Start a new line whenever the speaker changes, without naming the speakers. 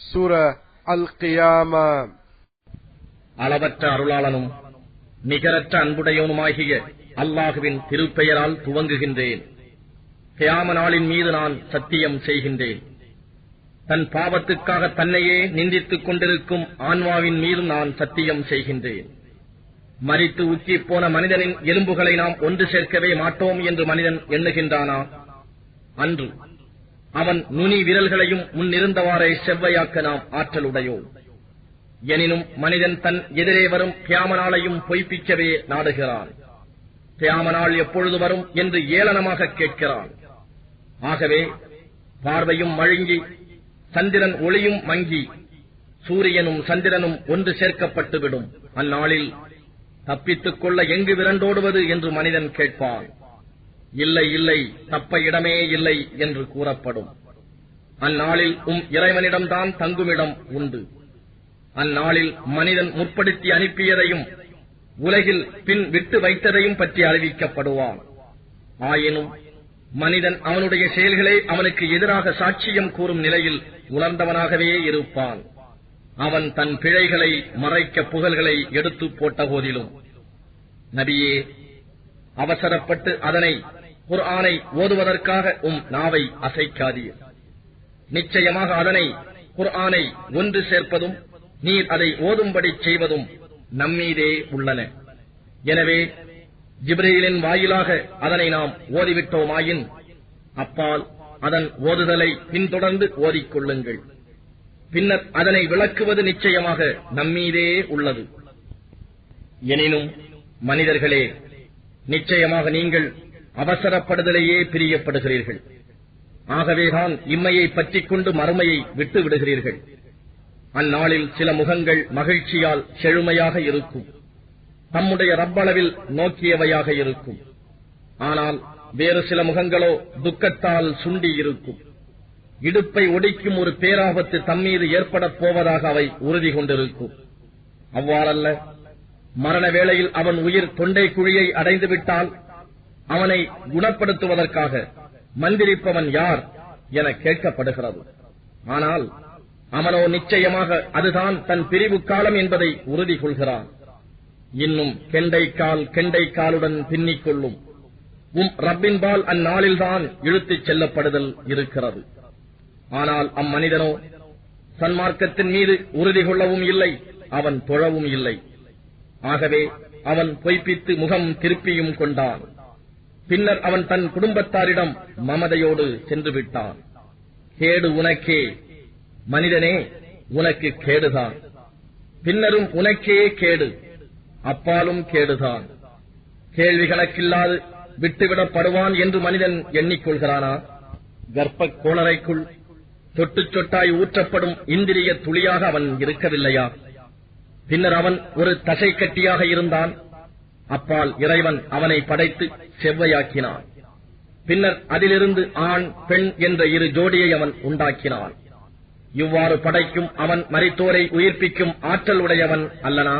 சூரா அல் கியாமா.
அளவற்ற அருளாளனும் நிகரற்ற அன்புடையவனுமாகிய அல்லாஹுவின் திருப்பெயரால் துவங்குகின்றேன். கியாம நாளின் மீது நான் சத்தியம் செய்கின்றேன். தன் பாவத்துக்காக தன்னையே நிந்தித்துக் கொண்டிருக்கும் ஆன்மாவின் மீது நான் சத்தியம் செய்கின்றேன். மரித்து உச்சிப் போன மனிதனின் எலும்புகளை நாம் ஒன்று சேர்க்கவே மாட்டோம் என்று மனிதன் எண்ணுகின்றானா? அன்று அவன் நுனி விரல்களையும் முன்னிருந்தவாறே செவ்வையாக்க நாம் ஆற்றலுடையோம். எனினும் மனிதன் தன் எதிரே வரும் கியாம நாளையும் பொய்ப்பிக்கவே நாடுகிறான். கியாம நாள் எப்பொழுது வரும் என்று ஏளனமாக கேட்கிறான். ஆகவே பார்வையும் மழுங்கி சந்திரன் ஒளியும் மங்கி சூரியனும் சந்திரனும் ஒன்று சேர்க்கப்பட்டுவிடும். அந்நாளில் தப்பித்துக் கொள்ள எங்கு விரண்டோடுவது என்று மனிதன் கேட்பான். இல்லை இல்லை, தப்ப இடமே இல்லை என்று கூறப்படும். அந்நாளில் இறைவனிடம்தான் தங்குமிடம் உண்டு. அந்நாளில் மனிதன் முற்படுத்தி அனுப்பியதையும் உலகில் பின் விட்டு வைத்ததையும் பற்றி அறிவிக்கப்படுவான். ஆயினும் மனிதன் அவனுடைய செயல்களே அவனுக்கு எதிராக சாட்சியம் கூறும் நிலையில் உணர்ந்தவனாகவே இருப்பான். அவன் தன் பிழைகளை மறைக்க புகழ்களை எடுத்து போட்ட போதிலும், நபியே, அவசரப்பட்டு அதனை குர்ஆனை ஓதுவதற்காக நாவை அசைக்காதீர். நிச்சயமாக அதனை குர்ஆனை ஒன்று சேர்ப்பதும் நீர் அதை ஓதும்படி செய்வதும் நம்மீதே உள்ளன. எனவே ஜிப்ரீலின் வாயிலாக அதனை நாம் ஓதிவிட்டோமாயின் அப்பால் அதன் ஓதுதலை பின்தொடர்ந்து ஓதிக்கொள்ளுங்கள். பின்னர் அதனை விளக்குவது நிச்சயமாக நம்மீதே உள்ளது. எனினும் மனிதர்களே, நிச்சயமாக நீங்கள் அவசரப்படுதலையே பிரியப்படுகிறீர்கள். ஆகவேதான் இம்மையை பற்றிக் கொண்டு மறுமையை விட்டு விடுகிறீர்கள். அந்நாளில் சில முகங்கள் மகிழ்ச்சியால் செழுமையாக இருக்கும், தம்முடைய ரப்பளவில் நோக்கியவையாக இருக்கும். ஆனால் வேறு சில முகங்களோ துக்கத்தால் சுண்டி இருக்கும். இடுப்பை ஒடிக்கும் ஒரு பேராபத்து தம்மீது ஏற்படப் போவதாக அவை உறுதி கொண்டிருக்கும். அவ்வாறல்ல, மரண வேளையில் அவன் உயிர் தொண்டை குழியை அடைந்துவிட்டால் அவனை குணப்படுத்துவதற்காக மந்திரிப்பவன் யார் என கேட்கப்படுகிறது. ஆனால் அவனோ நிச்சயமாக அதுதான் தன் பிரிவு காலம் என்பதை உறுதி கொள்கிறான். இன்னும் கெண்டை காலுடன் பின்னிக் கொள்ளும் ரப்பின்பால் அந்நாளில்தான் இழுத்துச் செல்லப்படுதல் இருக்கிறது. ஆனால் அம்மனிதனோ சன்மார்க்கத்தின் மீது உறுதி கொள்ளவும் இல்லை, அவன் தொழவும் இல்லை. ஆகவே அவன் பொய்ப்பித்து முகம் திருப்பியும் கொண்டான். பின்னர் அவன் தன் குடும்பத்தாரிடம் மமதையோடு சென்று விட்டான். கேடு உனக்கே மனிதனே, உனக்கு கேடுதான். பின்னரும் உனக்கே கேடு, அப்பாலும் கேடுதான். கேள்வி கணக்கில்லாது விட்டுவிடப்படுவான் என்று மனிதன் எண்ணிக்கொள்கிறானா? கர்ப்ப கோளரைக்குள் சொட்டு சொட்டாய் ஊற்றப்படும் இந்திரிய துளியாக அவன் இருக்கவில்லையா? பின்னர் அவன் ஒரு தசை கட்டியாக இருந்தான். அப்பால் இறைவன் அவனை படைத்து செவ்வையாக்கினான். பின்னர் அதிலிருந்து ஆண் பெண் என்ற இரு ஜோடியை அவன் உண்டாக்கினான். இவ்வாறு படைக்கும் அவன் மரித்தோரை உயிர்ப்பிக்கும் ஆற்றல் உடையவன் அல்லனா?